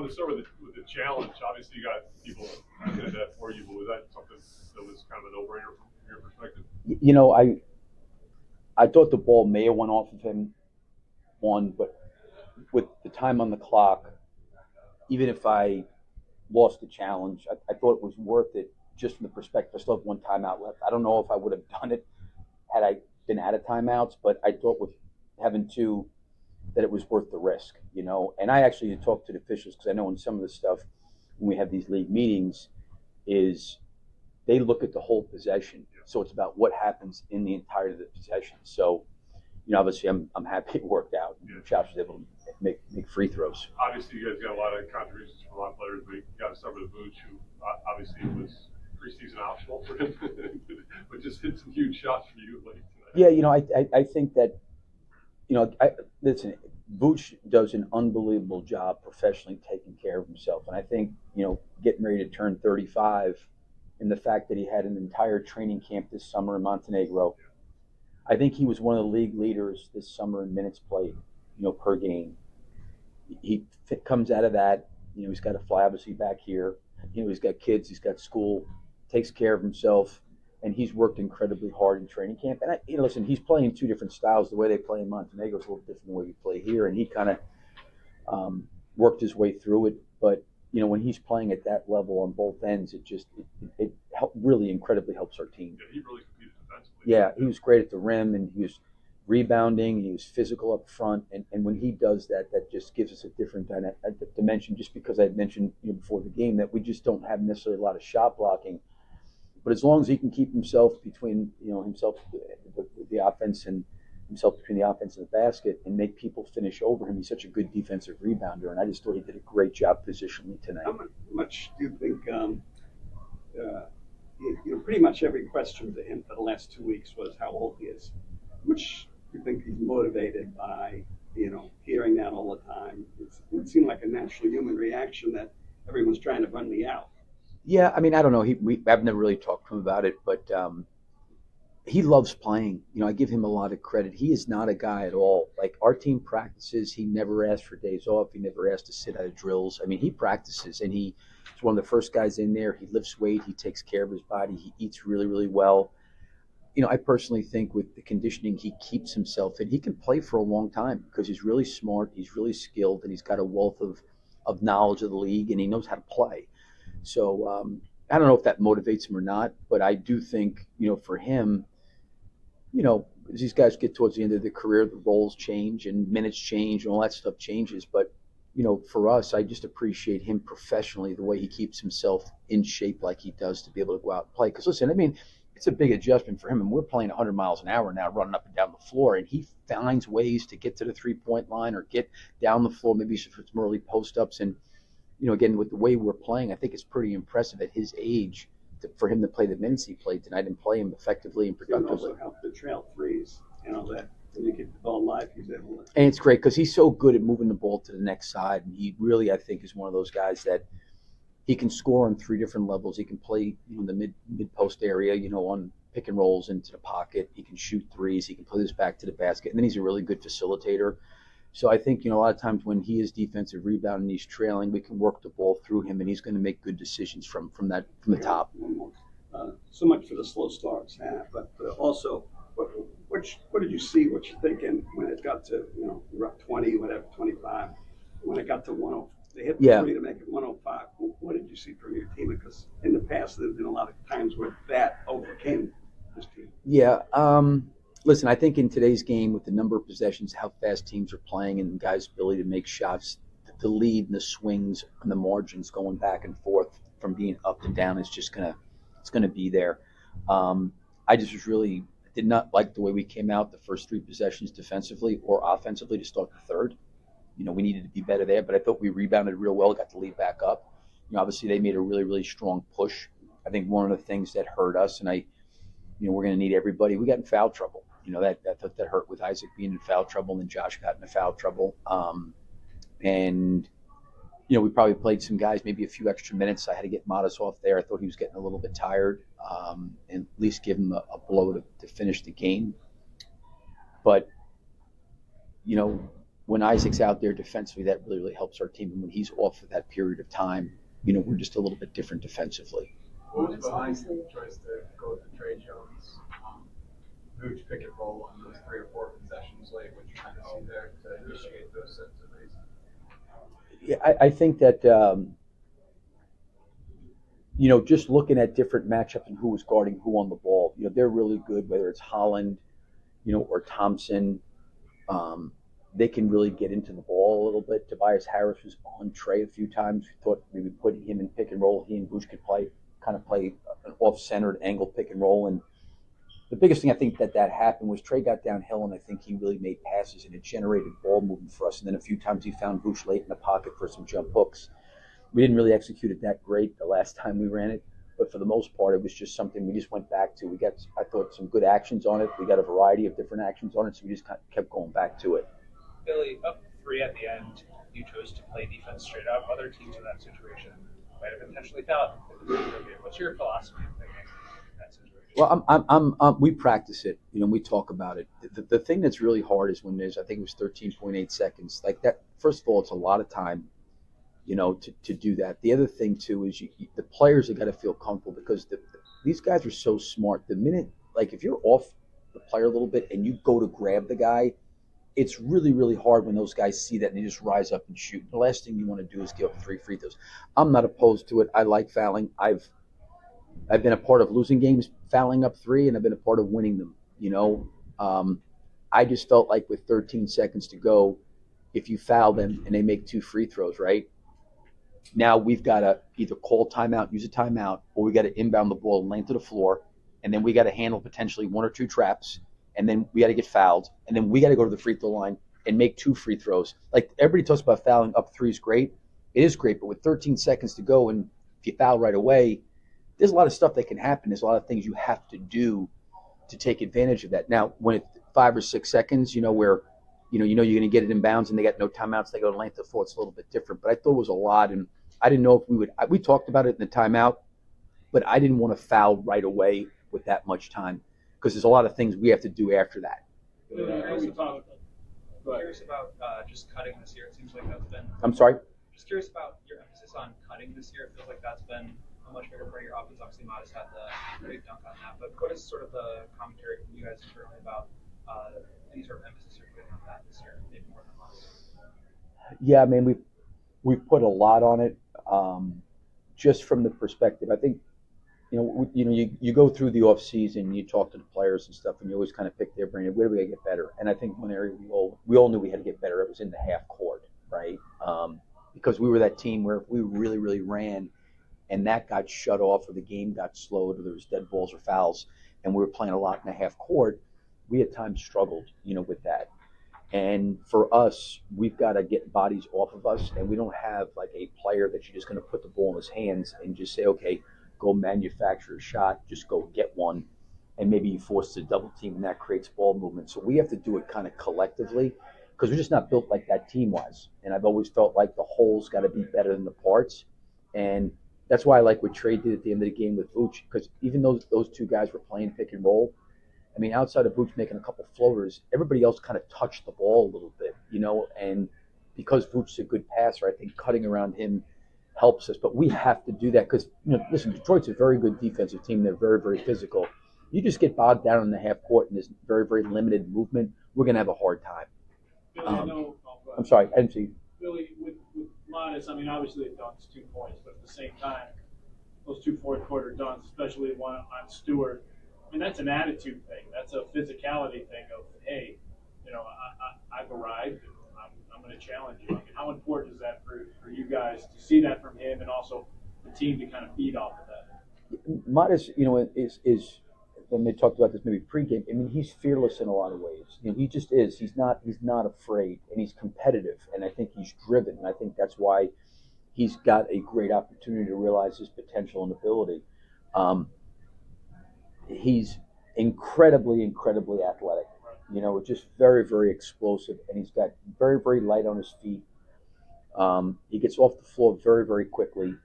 want to start with the challenge. Obviously, you got people who did that for you, but was that something that was kind of a no-brainer from your perspective? You know, I thought the ball may have went off of him but with the time on the clock, even if I lost the challenge, I thought it was worth it just from the perspective. I still have one timeout left. I don't know if I would have done it had I been out of timeouts, but I thought with having two that it was worth the risk, you know. And I actually talked to the officials because I know in some of the stuff when we have these league meetings is they look at the whole possession. So it's about what happens in the entirety of the possession. So, you know, obviously I'm happy it worked out. Josh was able to make free throws. Obviously, you guys got a lot of contributions from a lot of players, but you got to start with Vooch, who obviously was preseason optional for him, but just hit some huge shots for you late tonight. Yeah, you know, I think that, you know, listen, Vooch does an unbelievable job professionally taking care of himself. And I think, you know, getting ready to turn 35 and the fact that he had an entire training camp this summer in Montenegro, I think he was one of the league leaders this summer in minutes played, you know, per game. He comes out of that, you know, he's got to fly obviously back here. You know, he's got kids, he's got school, takes care of himself, and he's worked incredibly hard in training camp. And you know, listen, he's playing two different styles. The way they play in Montenegro is a little different than the way we play here, and he kind of worked his way through it. But you know, when he's playing at that level on both ends, it really incredibly helps our team. Yeah, he really competed defensively. Yeah, he was great at the rim, and he was rebounding. He was physical up front, and when he does that, that just gives us a different dimension. Just because I had mentioned, you know, before the game that we just don't have necessarily a lot of shot blocking, but as long as he can keep himself between, you know, himself the offense and himself between the offense and the basket and make people finish over him, he's such a good defensive rebounder, and I just thought he did a great job positionally tonight. How much do you think? You know, pretty much every question to him for the last 2 weeks was how old he is. How much do you think he's motivated by, you know, hearing that all the time? It seemed like a natural human reaction that everyone's trying to run me out. Yeah, I mean, I don't know. I've never really talked to him about it, but he loves playing. You know, I give him a lot of credit. He is not a guy at all. Like our team practices, he never asks for days off. He never asks to sit out of drills. I mean, he practices, and he's one of the first guys in there. He lifts weight. He takes care of his body. He eats really, really well. You know, I personally think with the conditioning, he keeps himself fit. He can play for a long time because he's really smart. He's really skilled, and he's got a wealth of knowledge of the league, and he knows how to play. So I don't know if that motivates him or not, but I do think, you know, for him, you know, as these guys get towards the end of their career, the roles change and minutes change and all that stuff changes. But, you know, for us, I just appreciate him professionally, the way he keeps himself in shape like he does to be able to go out and play. Because, listen, I mean, it's a big adjustment for him. And we're playing 100 miles an hour now, running up and down the floor. And he finds ways to get to the three-point line or get down the floor, maybe for some early post-ups. And, you know, again, with the way we're playing, I think it's pretty impressive at his age for him to play the minutes he played tonight and play him effectively and productively. And also help the trail threes, you know, that when you get the ball live, he's able to. And it's great because he's so good at moving the ball to the next side. And he really, I think, is one of those guys that he can score on three different levels. He can play, you know, in the mid post area, you know, on pick and rolls into the pocket. He can shoot threes. He can play this back to the basket. And then he's a really good facilitator. So I think, you know, a lot of times when he is defensive rebound and he's trailing, we can work the ball through him, and he's going to make good decisions from the top. So much for the slow starts, but also, what did you see? What you thinking when it got to, you know, you're up 20, whatever, 25, when it got to 10, they hit the three to make it 105. What did you see from your team? Because in the past, there's been a lot of times where that overcame this team. Yeah. Listen, I think in today's game, with the number of possessions, how fast teams are playing, and guys' ability to make shots, the lead and the swings and the margins going back and forth from being up and down is just it's gonna be there. I just did not like the way we came out the first three possessions defensively or offensively to start the third. You know, we needed to be better there, but I thought we rebounded real well, got the lead back up. You know, obviously they made a really, really strong push. I think one of the things that hurt us, and we're going to need everybody. We got in foul trouble. You know, that hurt with Isaac being in foul trouble, and then Josh got into foul trouble. And, you know, we probably played some guys maybe a few extra minutes. I had to get Modest off there. I thought he was getting a little bit tired, and at least give him a blow to finish the game. But, you know, when Isaac's out there defensively, that really, really helps our team. And when he's off for that period of time, we're just a little bit different defensively. What was behind the choice to go with the Trey Jones, Vooch pick and roll on those 3 or 4 possessions late? What you kind of see there to initiate those sets of races? Yeah, I think that just looking at different matchups and who was guarding who on the ball, they're really good. Whether it's Holland, or Thompson, they can really get into the ball a little bit. Tobias Harris was on Trey a few times. We thought maybe putting him in pick and roll, he and Vooch could play an off-centered angle pick and roll. And the biggest thing I think that happened was Trey got downhill, and I think he really made passes, and it generated ball movement for us. And then a few times he found Vooch late in the pocket for some jump hooks. We didn't really execute it that great the last time we ran it, but for the most part, it was just something we just went back to. We got, I thought, some good actions on it. We got a variety of different actions on it, so we just kept going back to it. Billy, up 3 at the end, you chose to play defense straight up. Other teams in that situation might have intentionally fouled. What's your philosophy of thinking in that situation? Well, we practice it. We talk about it. The thing that's really hard is when there's, I think it was 13.8 seconds. Like that. First of all, it's a lot of time, to do that. The other thing too is the players have got to feel comfortable because these guys are so smart. The minute, like if you're off the player a little bit and you go to grab the guy, it's really, really hard when those guys see that and they just rise up and shoot. The last thing you want to do is give up 3 free throws. I'm not opposed to it. I like fouling. I've been a part of losing games fouling up 3, and I've been a part of winning them. I just felt like with 13 seconds to go, if you foul them and they make 2 free throws, right? Now we've got to either call timeout, use a timeout, or we got to inbound the ball and lane to the floor, and then we got to handle potentially 1 or 2 traps, and then we got to get fouled, and then we got to go to the free throw line and make 2 free throws. Like everybody talks about fouling up 3 is great. It is great, but with 13 seconds to go, and if you foul right away, there's a lot of stuff that can happen. There's a lot of things you have to do to take advantage of that. Now, when it's 5 or 6 seconds, where you're going to get it in bounds and they got no timeouts, they go to length of floor, it's a little bit different. But I thought it was a lot, and I didn't know if we talked about it in the timeout, but I didn't want to foul right away with that much time because there's a lot of things we have to do after that. Curious about just cutting this year. It seems like that's been. I'm sorry? Just curious about your emphasis on cutting this year. It feels like that's been a much bigger part of your offense. Obviously, Modest had the big dunk on that. But what is sort of the commentary from you guys internally about any sort of emphasis you're putting on that this year, maybe more than last? Yeah, I mean, we've put a lot on it. Just from the perspective, I think, you go through the off season, you talk to the players and stuff, and you always kind of pick their brain. Where do we get better? And I think one area we all knew we had to get better. It was in the half court, right? Because we were that team where if we really, really ran, and that got shut off, or the game got slowed, or there was dead balls or fouls, and we were playing a lot in the half court, we at times struggled, with that. And for us, we've got to get bodies off of us, and we don't have like a player that you're just going to put the ball in his hands and just say, okay, go manufacture a shot, just go get one, and maybe you force a double team, and that creates ball movement. So we have to do it kind of collectively because we're just not built like that team-wise. And I've always felt like the whole's got to be better than the parts, and that's why I like what Trey did at the end of the game with Vooch, because even though those 2 guys were playing pick and roll, I mean, outside of Vooch making a couple floaters, everybody else kind of touched the ball a little bit, and because Vooch's a good passer, I think cutting around him helps us. But we have to do that because, listen, Detroit's a very good defensive team. They're very, very physical. You just get bogged down in the half court and there's very, very limited movement, we're going to have a hard time. Billy, I'm sorry, I didn't see. Billy, with Modest, I mean, obviously it dunks 2 points, but at the same time, those 2 fourth-quarter dunks, especially one on Stewart, I mean, that's an attitude thing. That's a physicality thing of, hey, I've arrived, and I'm going to challenge you. I mean, how important is that for you guys to see that from him and also the team to kind of feed off of that? Modest, is when they talked about this maybe pregame, I mean, he's fearless in a lot of ways. He just is. He's not afraid, and he's competitive, and I think he's driven, and I think that's why he's got a great opportunity to realize his potential and ability. He's incredibly, incredibly athletic. Just very, very explosive, and he's got very, very light on his feet. He gets off the floor very, very quickly.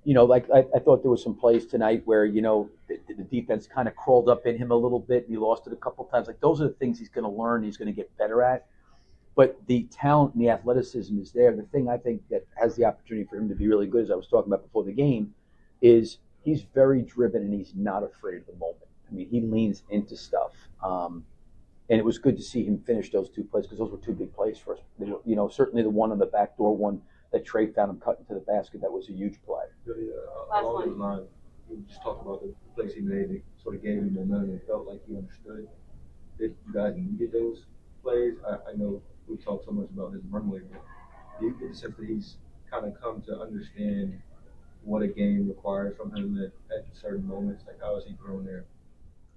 Like I thought there was some plays tonight where, the defense kind of crawled up in him a little bit and he lost it a couple times. Like those are the things he's going to learn, he's going to get better at. but the talent and the athleticism is there. The thing I think that has the opportunity for him to be really good, as I was talking about before the game, is he's very driven and he's not afraid of the moment. I mean, he leans into stuff. And it was good to see him finish those two plays because those were two big plays for us. They were, certainly the one on the backdoor one that Trey found him cutting to the basket, that was a huge play. Really, along those lines, we just talked about the plays he made. It sort of gave him momentum and felt like he understood that you guys needed those plays. I know we talked so much about his runway, but do you get the sense that he's kind of come to understand what a game requires from him at certain moments? Like, how is he grown there?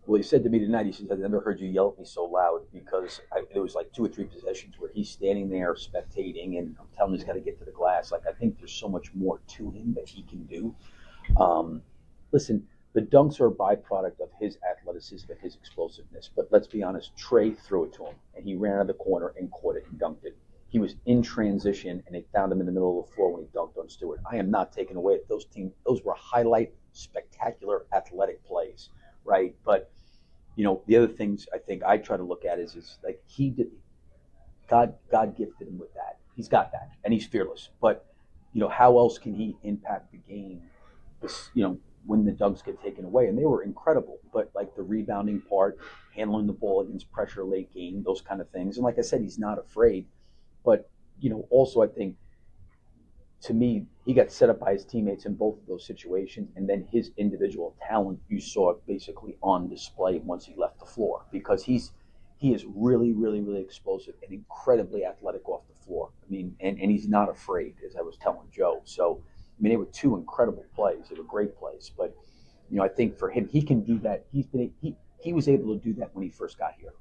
Well, he said to me tonight, he says, I've never heard you yell at me so loud because there was like 2 or 3 possessions where he's standing there spectating and I'm telling him he's got to get to the glass. Like, I think there's so much more to him that he can do. Listen, the dunks are a byproduct of his athleticism and his explosiveness. But let's be honest, Trey threw it to him and he ran out of the corner and caught it and dunked it. He was in transition and they found him in the middle of the floor when he dunked on Stewart. I am not taking away those were highlight, spectacular athletic plays, right? But the other things I think I try to look at is like God gifted him with that. He's got that, and he's fearless. But how else can he impact the game? When the dunks get taken away, and they were incredible. But like the rebounding part, handling the ball against pressure late game, those kind of things. And like I said, he's not afraid. But also I think, to me, he got set up by his teammates in both of those situations, and then his individual talent you saw basically on display once he left the floor because he is really, really, really explosive and incredibly athletic off the floor. I mean, and he's not afraid, as I was telling Joe. So, I mean, they were 2 incredible plays. They were great plays, but I think for him, he can do that. He was able to do that when he first got here.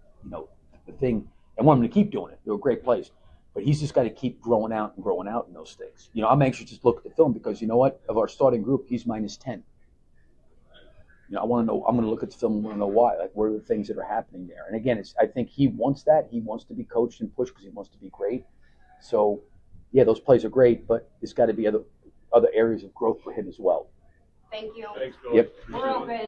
The thing, I want him to keep doing it. They were great plays. But he's just got to keep growing out in those things. I'm anxious to just look at the film because you know what? Of our starting group, he's -10. I want to know. I'm going to look at the film and want to know why. Like, what are the things that are happening there? And again, I think he wants that. He wants to be coached and pushed because he wants to be great. So, yeah, those plays are great, but there's got to be other areas of growth for him as well. Thank you. Thanks, Bill. Yep. We're open.